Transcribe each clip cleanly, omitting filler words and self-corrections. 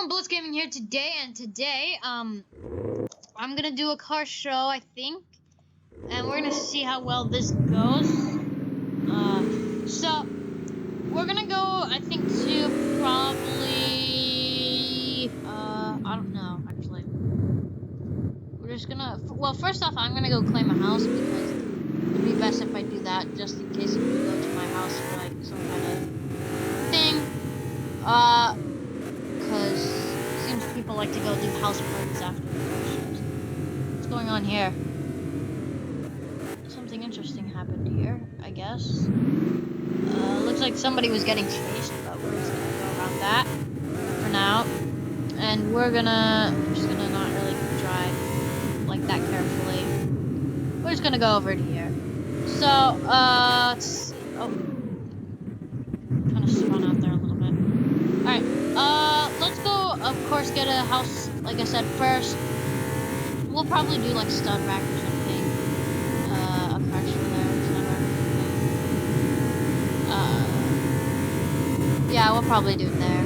everyone, Blitz Gaming here today, and today, I'm gonna do a car show, I think, and we're gonna see how well this goes. So, we're gonna go, I think, to probably, I don't know, actually. We're just gonna, well, first off, I'm gonna go claim a house, because it'd be best if I do that, just in case if we go to my house for, like, some kind of thing, because it seems people like to go do house parties after the car shows. What's going on here? Something interesting happened here, I guess. Looks like somebody was getting chased, but we're just gonna go around that for now. And we're just gonna not really drive like that carefully. We're just gonna go over to here. So, let's see. Oh. Kind of spun out there a little bit. Alright, let's go, of course, get a house, like I said, first. We'll probably do, like, stud rack or something. A car show there, stud rack or something. Yeah, we'll probably do it there.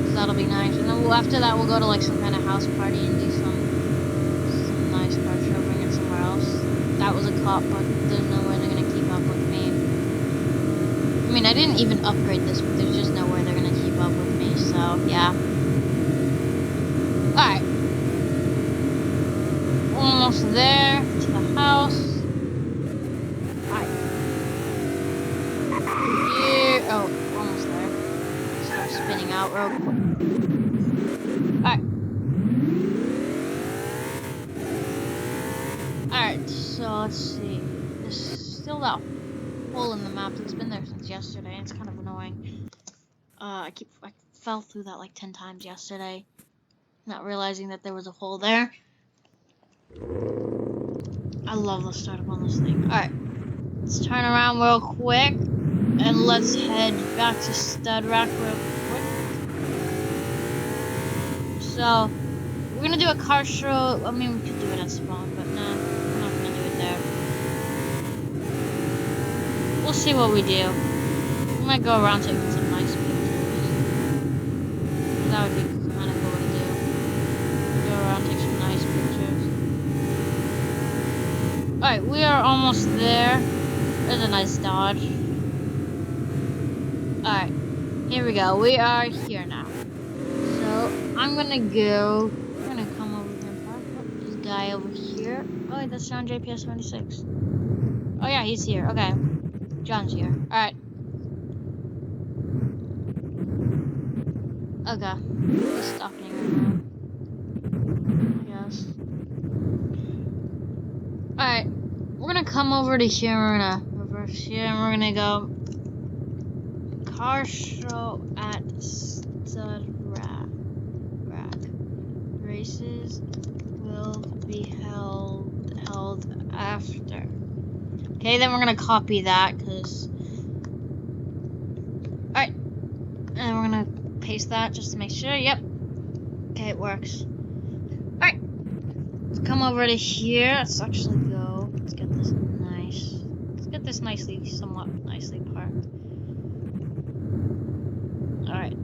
So that'll be nice. And then after that, we'll go to, like, some kind of house party and do some nice car show, bring it somewhere else. That was a cop, but there's no way they're gonna keep up with me. I mean, I didn't even upgrade this, but there's just no way they're gonna keep up with me, so, yeah. Alright. Almost there, to the house. Alright. Here, oh, almost there. Start spinning out real quick. Alright. Alright, so let's see. There's still that hole in the map that's been there since yesterday. It's kind of annoying. I fell through that like 10 times yesterday, not realizing that there was a hole there. I love the startup on this thing. Alright, let's turn around real quick and let's head back to Stud Rack real quick. So, we're gonna do a car show. I mean, we could do it at spawn, but no, we're not gonna do it there. We'll see what we do. We might go around taking some nice pictures. That would be kind of cool to do. Go around, take some nice pictures. Alright, we are almost there. There's a nice Dodge. Alright, here we go. We are here now. So, I'm gonna go. We're gonna come over here and park. Oh, this guy over here. Oh, that's John JPS76. Oh, yeah, he's here. Okay. John's here. Alright. Okay. He's stopping right now. I guess. Alright. We're gonna come over to here. We're gonna reverse here. And we're gonna go. Car show at Stud Rack. Races will be held after. Okay, then we're gonna copy that, because... Alright. And we're gonna paste that just to make sure. Yep. Okay, it works. Alright. Let's come over to here. Let's actually go. Let's get this nice. Let's get this somewhat nicely parked. Alright.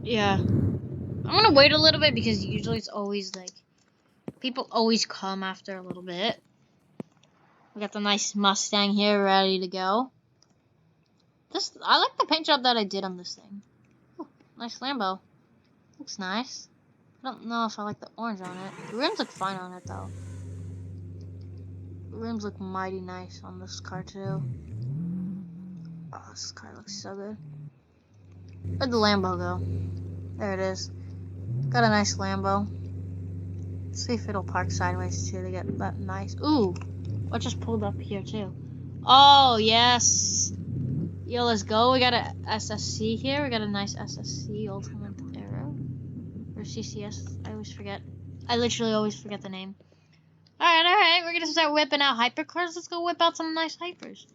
Yeah. I'm gonna wait a little bit, because usually it's always, like... People always come after a little bit. We got the nice Mustang here ready to go. I like the paint job that I did on this thing. Ooh, nice Lambo. Looks nice. I don't know if I like the orange on it. The rims look fine on it though. The rims look mighty nice on this car too. Oh, this car looks so good. Where'd the Lambo go? There it is. Got a nice Lambo. Let's see if it'll park sideways too to get that nice. Ooh. What just pulled up here too? Oh yes. Yo, let's go. We got a SSC here. We got a nice SSC Ultimate Aero. Or CCS. I always forget. I literally always forget the name. Alright. We're gonna start whipping out hypercars. Let's go whip out some nice hypers.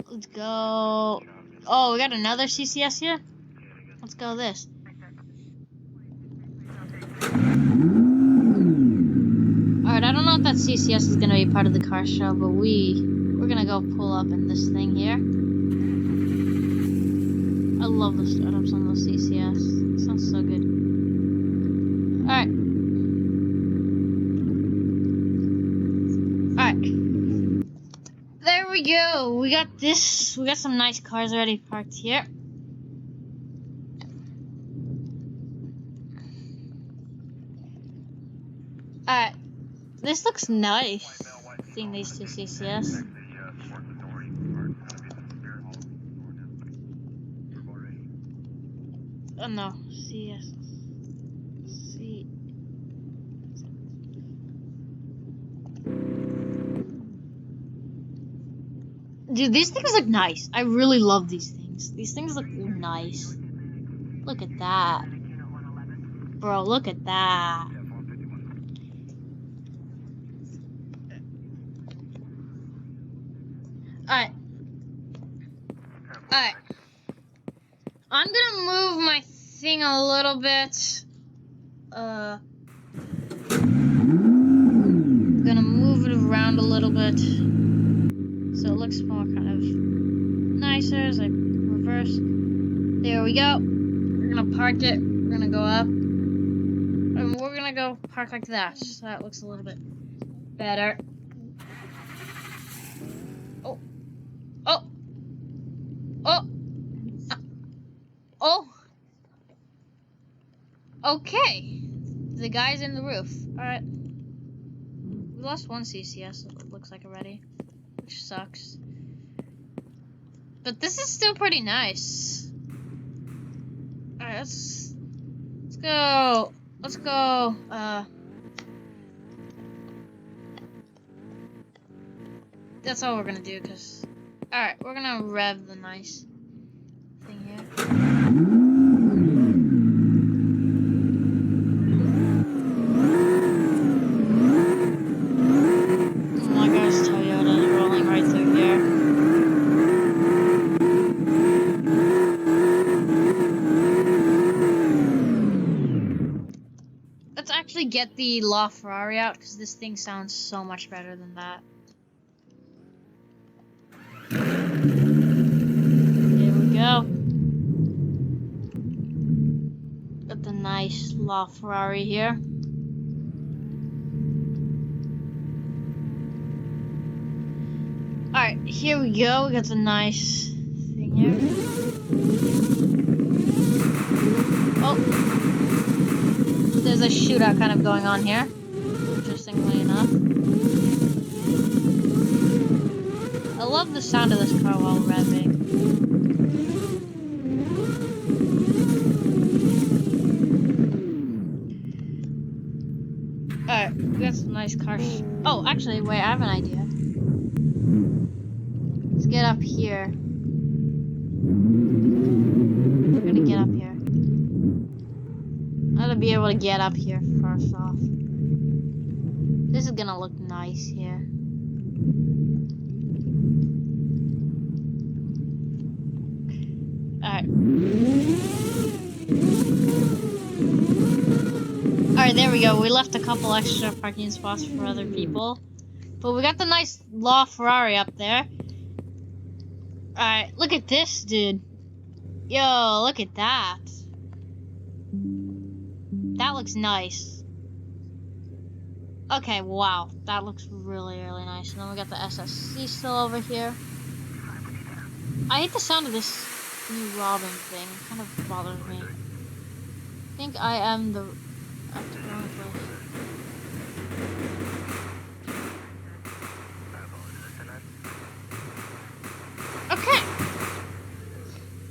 Let's go. Oh, we got another CCS here? Let's go this. Alright, I don't know if that CCS is gonna be part of the car show, but we're gonna go pull up in this thing here. love the startups on the CCS. It sounds so good. Alright. Alright. There we go. We got this. We got some nice cars already parked here. Alright. This looks nice. Seeing these two CCS. Oh no, CS. C. Dude, these things look nice. I really love these things. These things look nice. Look at that. Bro, look at that. Alright. Alright. I'm gonna move my thing a little bit. Gonna move it around a little bit so it looks more kind of nicer as I reverse. There we go. We're gonna park it. We're gonna go up. And we're gonna go park like that. So that looks a little bit better. Oh. Oh. Oh. Oh. Okay. The guy's in the roof. Alright. We lost one CCS, it looks like already. Which sucks. But this is still pretty nice. Alright, let's go. Let's go. That's all we're gonna do, cause. Alright, we're gonna rev the nice thing here. Get the LaFerrari out because this thing sounds so much better than that. Here we go. Got the nice LaFerrari here. Alright, here we go. We got the nice thing here. Oh. There's a shootout kind of going on here, interestingly enough. I love the sound of this car while revving. Alright, we got some nice cars. Oh, actually, wait, I have an idea. Let's get up here. We're gonna get up here. I gotta be able to get up here first off. This is gonna look nice here. Alright. Alright, there we go. We left a couple extra parking spots for other people. But we got the nice LaFerrari up there. Alright, look at this, dude. Yo, look at that. That looks nice. Okay, wow. That looks really, really nice. And then we got the SSC still over here. I hate the sound of this new Robin thing. It kind of bothers me. I think I am the... at the wrong place. Okay!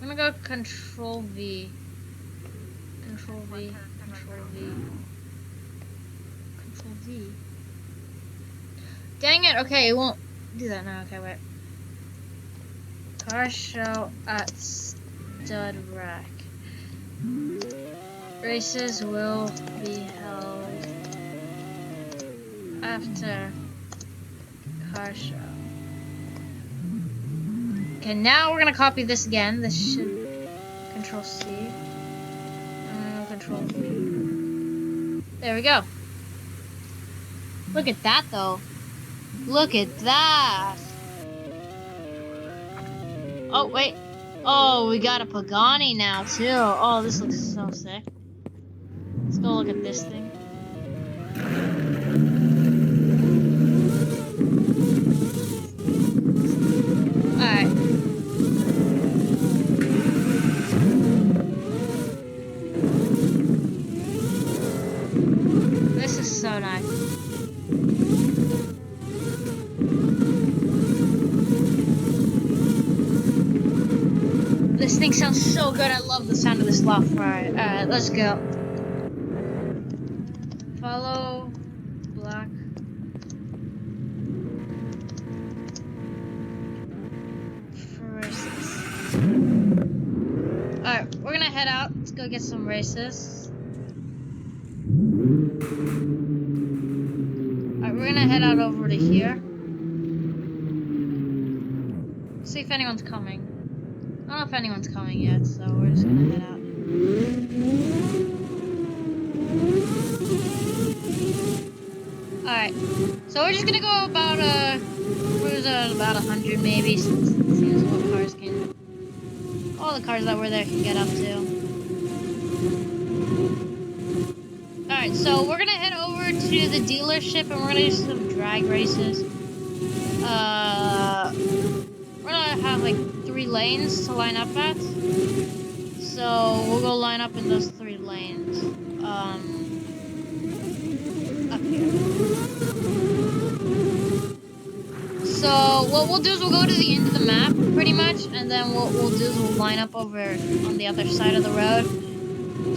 I'm gonna go Control V. Control V. Control V. Control V. Dang it, okay, it won't do that now. Okay, wait. Car show at Stud Rack. Races will be held after car show. Okay, now we're gonna copy this again. This should Control C. Control V. There we go. Look at that though. Look at that. Oh wait. Oh, we got a Pagani now too. Oh, this looks so sick. Let's go look at this thing. Alright. This is so nice. This thing sounds so good. I love the sound of this loft. Alright, let's go. Follow black. Races. Alright, we're gonna head out. Let's go get some races. Alright, we're gonna head out over to here. See if anyone's coming. I don't know if anyone's coming yet, so we're just gonna head out. Alright, so we're just gonna go about, cruise at about 100 maybe, since it seems what cars can, all the cars that were there can get up to. Alright, so we're gonna head over to the dealership and we're gonna do some drag races. We're gonna have like 3 lanes to line up at. So we'll go line up in those 3 lanes. Up here. So what we'll do is we'll go to the end of the map, pretty much, and then what we'll do is we'll line up over on the other side of the road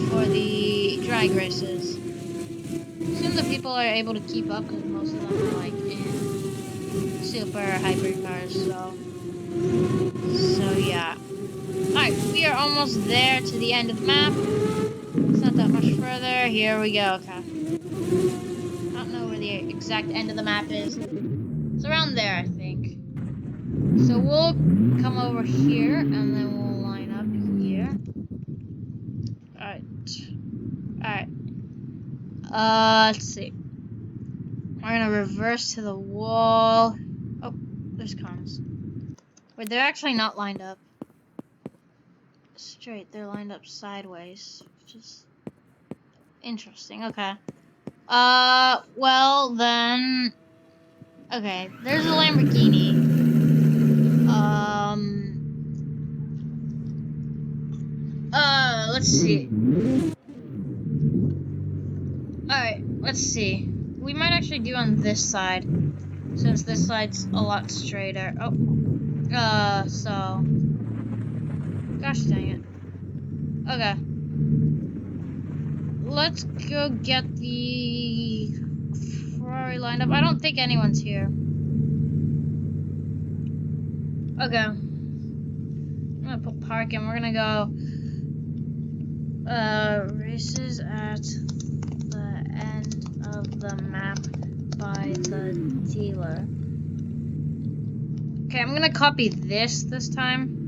for the drag races. Assume the people are able to keep up because most of them are like in super hypercars, so yeah. Alright, we are almost there to the end of the map. It's not that much further. Here we go, okay. I don't know where the exact end of the map is. It's around there, I think. So we'll come over here, and then we'll line up here. Alright. Let's see. We're gonna reverse to the wall. Oh, there's cars. Wait, they're actually not lined up straight. They're lined up sideways, which is interesting. Okay. Well then. Okay, there's a Lamborghini. Let's see. Alright, let's see. We might actually do on this side, since this side's a lot straighter. Oh. So. Gosh dang it. Okay. Let's go get the Ferrari lined up. I don't think anyone's here. Okay. I'm gonna put park in. We're gonna go races at the end of the map by the dealer. Okay, I'm gonna copy this time.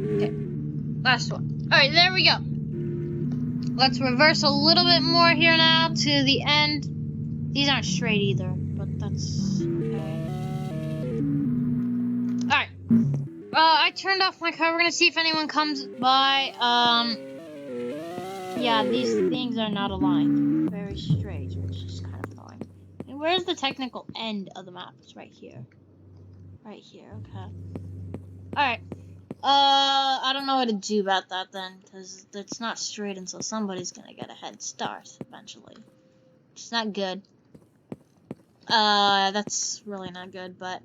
Okay, last one. Alright, there we go. Let's reverse a little bit more here now to the end. These aren't straight either, but that's okay. Alright. I turned off my car. We're gonna see if anyone comes by. Yeah, these things are not aligned. Very straight, which is kind of annoying. And where's the technical end of the map? It's right here. Right here, okay. Alright. I don't know what to do about that then, because it's not straight, and so somebody's gonna get a head start eventually. It's not good. That's really not good, but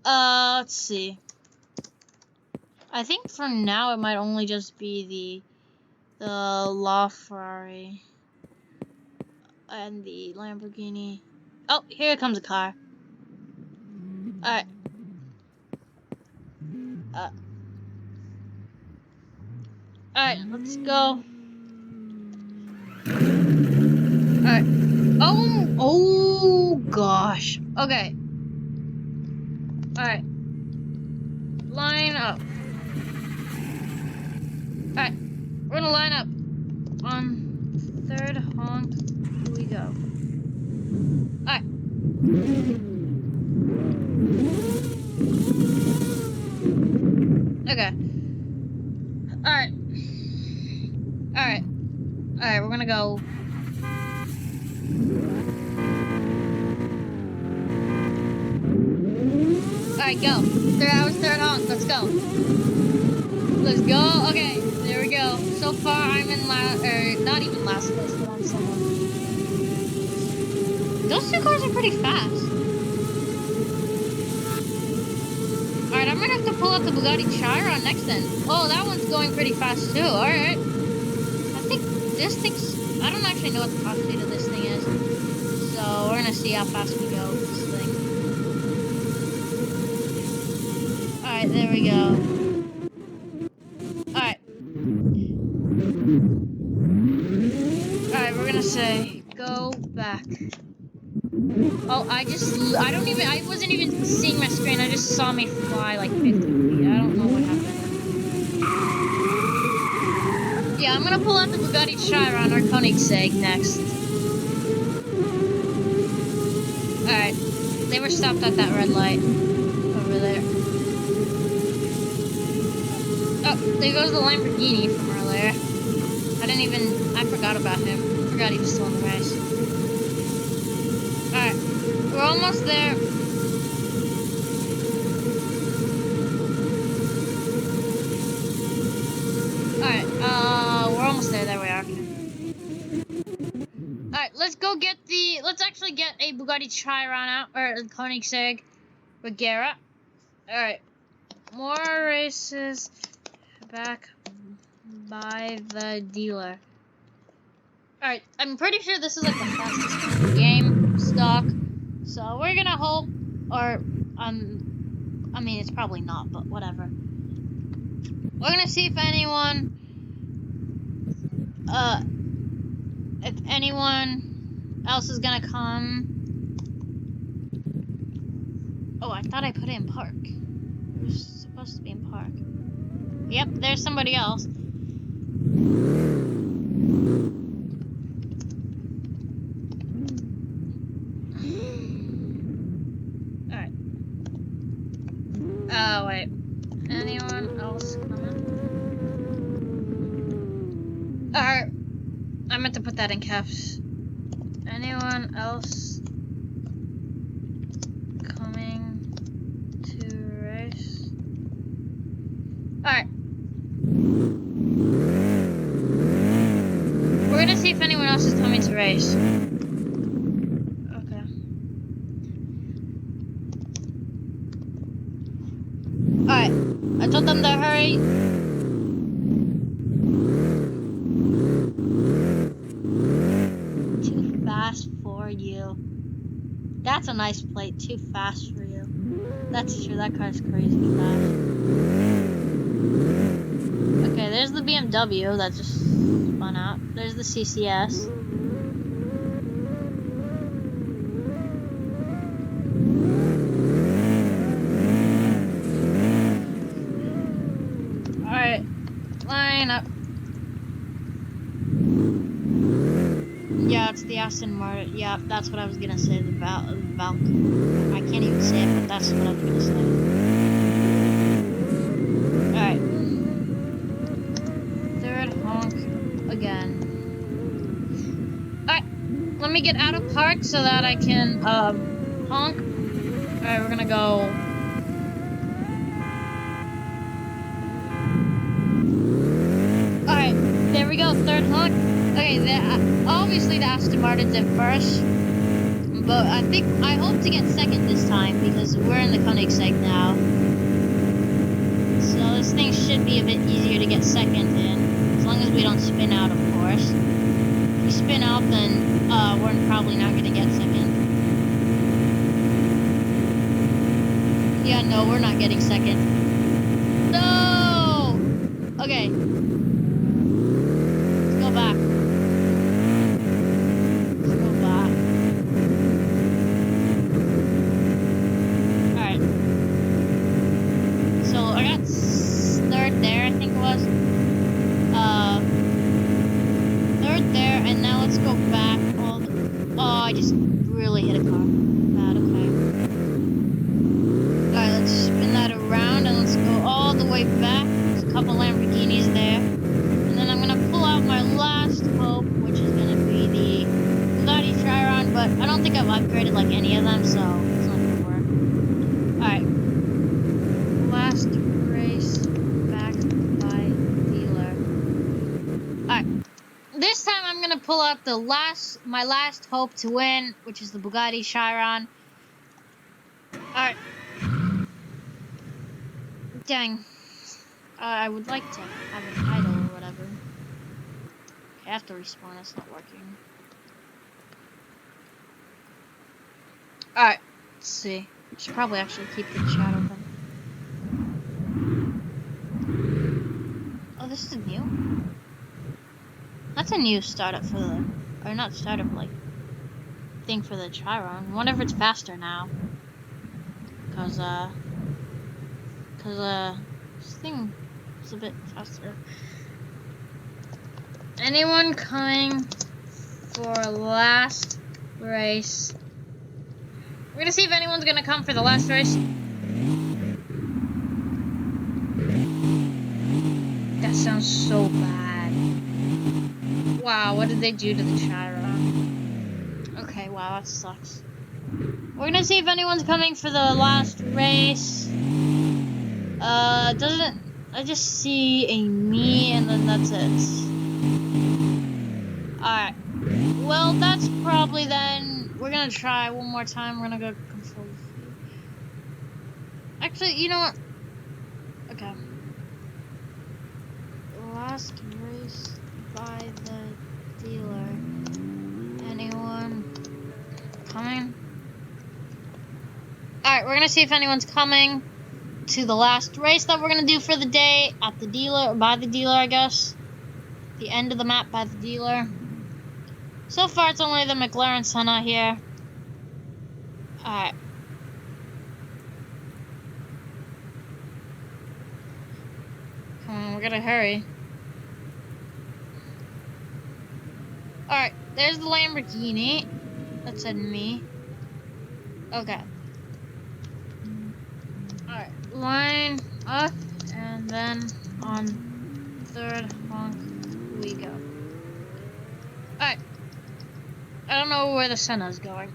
let's see. I think for now it might only just be the LaFerrari and the Lamborghini. Oh, here comes a car. Alright. Alright, let's go. Alright. Oh gosh. Okay. Alright. Line up. Alright. We're gonna line up. On third honk, here we go. Alright. Okay. Alright. Alright. Alright, we're gonna go. Alright, go. Third honk. Let's go. Let's go. Okay, there we go. So far, I'm in not even last place, but I'm somewhere. Those two cars are pretty fast. Alright, I'm gonna have to pull out the Bugatti Chiron next then. Oh, that one's going pretty fast too. Alright. I think this thing's... I don't actually know what the top speed of this thing is. So, we're gonna see how fast we go with this thing. Alright, there we go. Alright. Alright, we're gonna say, go back. Oh, I wasn't even seeing my screen. I just saw me fly like 50 feet. I don't know what happened. Yeah, I'm gonna pull out the Bugatti Chiron or Koenigsegg next. Alright. They were stopped at that red light. Over there. Oh, there goes the Lamborghini from earlier. I forgot about him. I forgot he was still in the race. Alright, we're almost there. Alright, we're almost there. There we are. Alright, let's actually get a Bugatti Chiron out, or a Koenigsegg Regera. Alright, more races back by the dealer. Alright, I'm pretty sure this is like the fastest game stock. So we're gonna hope, or, I mean, it's probably not, but whatever. We're gonna see if anyone else is gonna come. Oh, I thought I put it in park. It was supposed to be in park. Yep, there's somebody else. Alright. Oh, wait. Anyone else coming? Alright. I meant to put that in caps. Anyone else coming to race? Alright. We're gonna see if anyone else is coming to race. Okay. Alright. I told them to hurry. Too fast for you. That's a nice plate. Too fast for you. That's true. That car's crazy fast. Okay, there's the BMW that just spun out. There's the CCS. Alright, line up. Yeah, it's the Aston Martin. Yeah, that's what I was gonna say. The Valkyrie. I can't even say it, but that's what I was gonna say. Alright. Third honk again. Alright, let me get out of park so that I can honk. Alright, we're gonna go. Alright, there we go, third honk. Okay, obviously the Aston Martin's in first, but I hope to get second this time because we're in the Koenigsegg now. So this thing should be a bit easier to get second in, as long as we don't spin out, of course. If we spin out, then we're probably not going to get second. Yeah, no, we're not getting second. No! Okay. Let's go back. I just really hit a car. Bad, okay. Alright, let's spin that around and let's go all the way back. time, so it's not gonna work. Alright. Last race back by dealer. Alright. This time I'm gonna pull out my last hope to win, which is the Bugatti Chiron. Alright. Dang. I would like to have a title or whatever. I have to respawn, it's not working. Alright, let's see. I should probably actually keep the chat open. Oh, this is new? That's a new startup for the... Or not startup, like... thing for the Chiron. I wonder if it's faster now. Cause, this thing is a bit faster. Anyone coming for last race? We're gonna see if anyone's gonna come for the last race. That sounds so bad. Wow, what did they do to the Chiron? Okay, wow, that sucks. We're gonna see if anyone's coming for the last race. I just see a me and then that's it. Alright. Well, that's probably then. We're gonna try one more time. We're gonna go control. Actually, you know what? Okay. Last race by the dealer. Anyone coming? Alright, we're gonna see if anyone's coming to the last race that we're gonna do for the day at the dealer, or by the dealer, I guess. The end of the map by the dealer. So far, it's only the McLaren Senna here. Alright. Come on, we gotta hurry. Alright, there's the Lamborghini. That said me. Okay. Alright, line up, and then on third honk we go. Alright. I don't know where the Senna's going.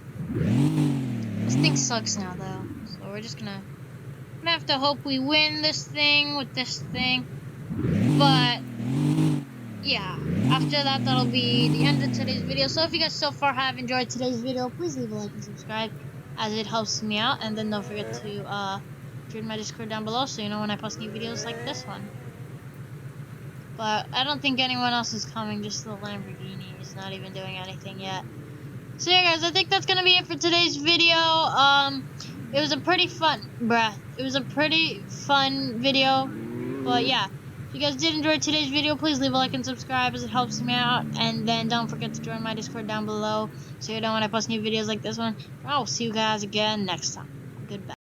This thing sucks now, though. So we're just gonna have to hope we win this thing with this thing. But, yeah. After that, that'll be the end of today's video. So if you guys so far have enjoyed today's video, please leave a like and subscribe, as it helps me out. And then don't forget to join my Discord down below so you know when I post new videos like this one. But I don't think anyone else is coming, just the Lamborghini is not even doing anything yet. So yeah guys, I think that's gonna be it for today's video. It was a pretty fun video. But yeah, if you guys did enjoy today's video, please leave a like and subscribe as it helps me out. And then don't forget to join my Discord down below so you know when I post new videos like this one. I'll see you guys again next time. Goodbye.